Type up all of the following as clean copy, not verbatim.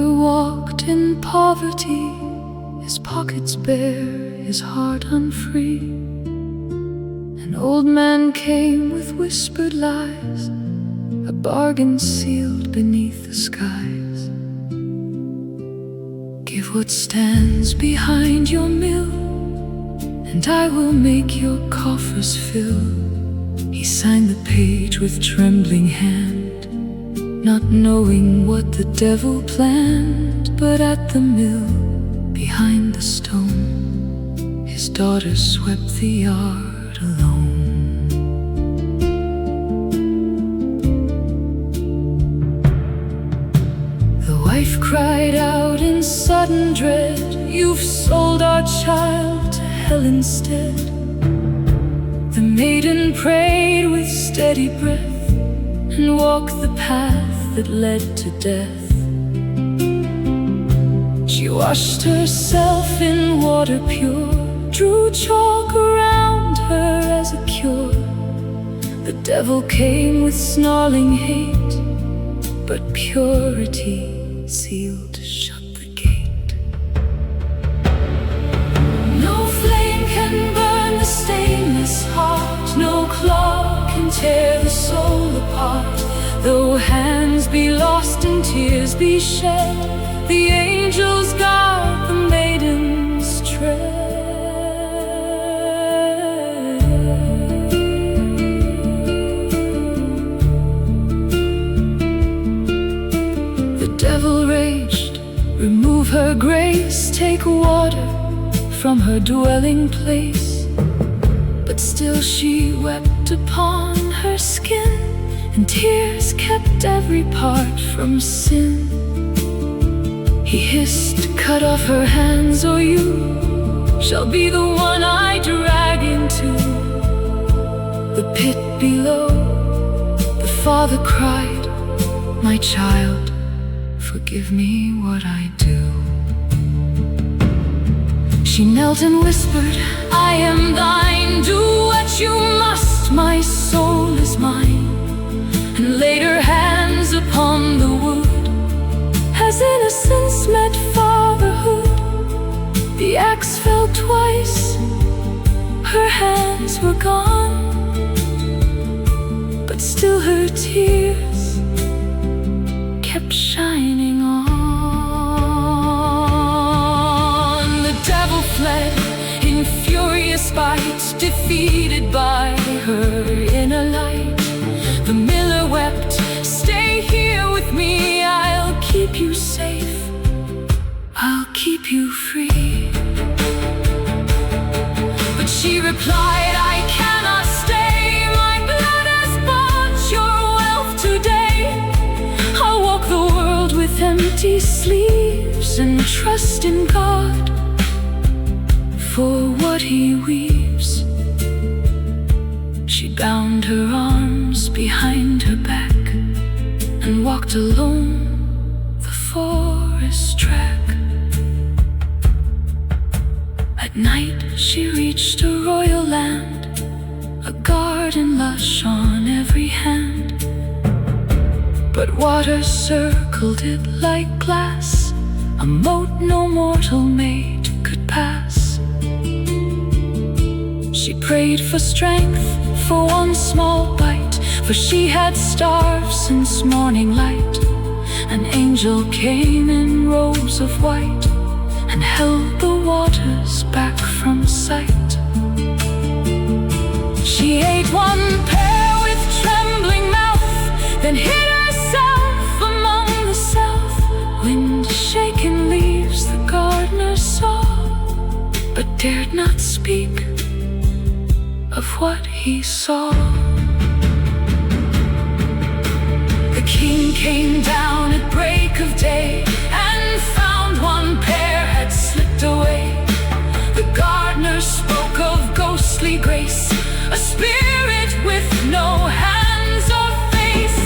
beggar walked in poverty, his pockets bare, his heart unfree. An old man came with whispered lies, a bargain sealed beneath the skies. Give what stands behind your mill, and I will make your coffers fill. He signed the page with trembling hand, not knowing what the devil planned. But at the mill, behind the stone, his daughter swept the yard alone. The wife cried out in sudden dread, "You've sold our child to hell instead." The maiden prayed with steady breath and walked the path that led to death. She washed herself in water pure, drew chalk around her as a cure. The devil came with snarling hate, but purity sealed shut the gate. No flame can burn the stainless heart, no claw can tear the soul apart. Though hands be lost and tears be shed, the angels guard the maiden's tread. The devil raged, "Remove her grace, take water from her dwelling place." But still she wept upon her skin, and tears kept every part from sin. He hissed, "Cut off her hands, or you shall be the one I drag into the pit below." The father cried, "My child, forgive me what I do." She knelt and whispered, "I am thine, do what you must, my soul is mine." And laid her hands upon the wood, as innocence met fatherhood. The axe fell twice, her hands were gone, but still her tears kept shining on. The devil fled in furious spite, defeated by her inner light. The miller wept, "Stay here with me, I'll keep you safe, I'll keep you free." But she replied, "I cannot stay, my blood has bought your wealth today. I'll walk the world with empty sleeves and trust in God for what he weaves." She bound her arms behind her back and walked alone the forest track. At night she reached a royal land, a garden lush on every hand. But water circled it like glass, a moat no mortal maid could pass. She prayed for strength, for one small bite, for she had starved since morning light. An angel came in robes of white and held the waters back from sight. She ate one pear with trembling mouth, then hid herself among the south wind-shaken leaves the gardener saw, but dared not speak of what he saw. The king came down at break of day and found one pear had slipped away. The gardener spoke of ghostly grace, a spirit with no hands or face.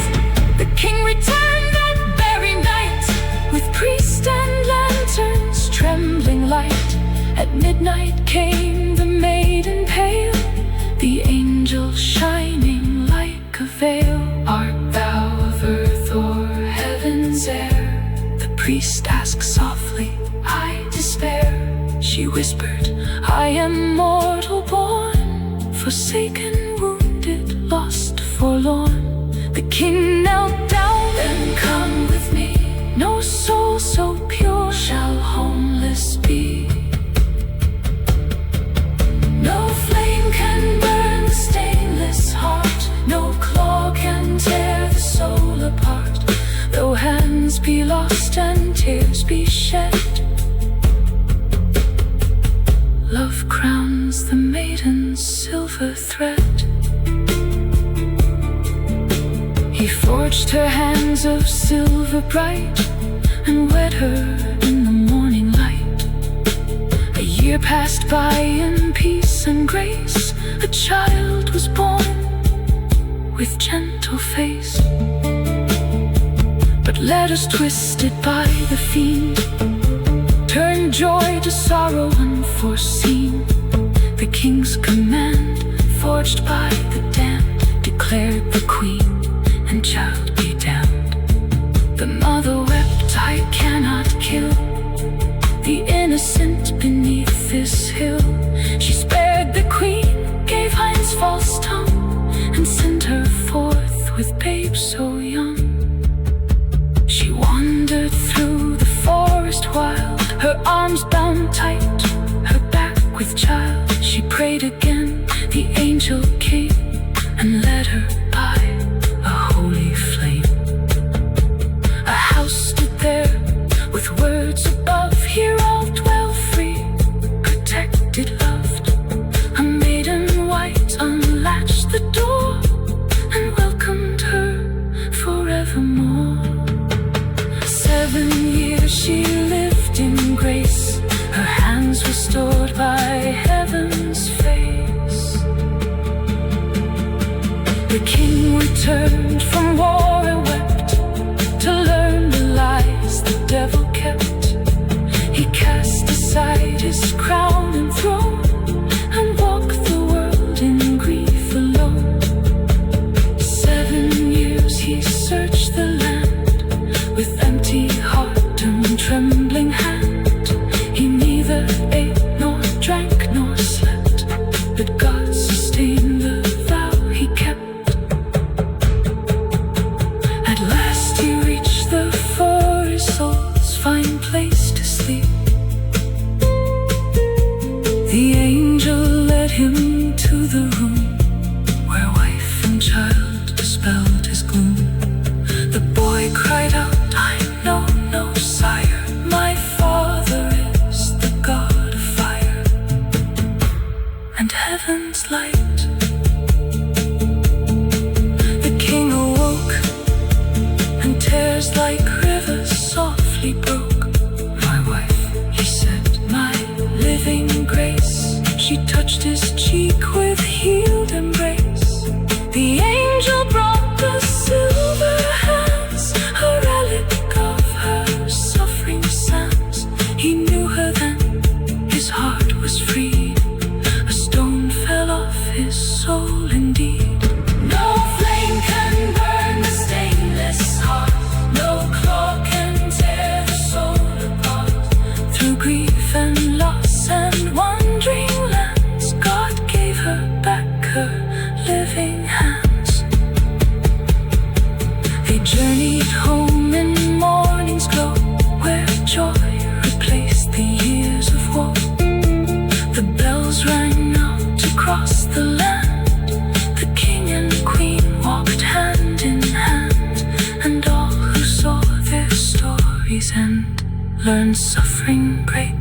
The king returned that very night with priest and lanterns, trembling light. At midnight came the maiden pale, the angel shining like a veil. Art thou of earth or heaven's air? The priest asked softly, "I despair," she whispered, "I am mortal born, forsaken, wounded, lost, forlorn." The king knelt down, "Then come with me, no soul so pure shall homeless be. No flame can burn the stainless heart, no claw can tear the soul apart. Though hands be lost and tears be shed, love crowns the maiden's silver thread." He forged her hands of silver bright and wed her in the morning light. A year passed by in peace and grace. A child was born with gentle face. But letters twisted by the fiend turned joy to sorrow unforeseen. The king's command, forged by the damned, declared the queen and child be damned. The mother wept, "I cannot kill the innocent beneath this hill." She spared the queen, gave hinds false tongue, and sent her forth with babes so young. She wandered through the forest wild, her arms bound tight, her back with child. She prayed again, the angel came and led her by a holy flame. A house stood there with words above, "Here all dwell free, protected, loved." A maiden white unlatched the door and welcomed her forevermore. 7 years she lived in grace, her hands restored by heaven's face. The king returned from war and wept to learn the lies the devil kept. He cast aside his crown and throne and walked the world in grief alone. 7 years he searched the land with empty heart and trembling hand. He neither ate nor drank nor slept, but God sustained the vow he kept. At last he reached the forest soul's fine place to sleep. The angel led him to the room where wife and child dispelled his gloom. The boy cried out, "I know no sire, my father is the God of fire and heaven's light." The king awoke and tears like rivers softly broke. "My wife," he said, "my living grace." She touched his cheek with healed embrace. The angel brought the silver hands, a relic of her suffering sands. He knew her then, his heart was freed. A stone fell off his soul indeed. No flame can burn the stainless heart, no claw can tear the soul apart. Through grief and loss and wandering lands, God gave her back her living hands. They journeyed home in morning's glow, where joy replaced the years of woe. The bells rang out across the land, the king and queen walked hand in hand, and all who saw their stories end learned suffering breaks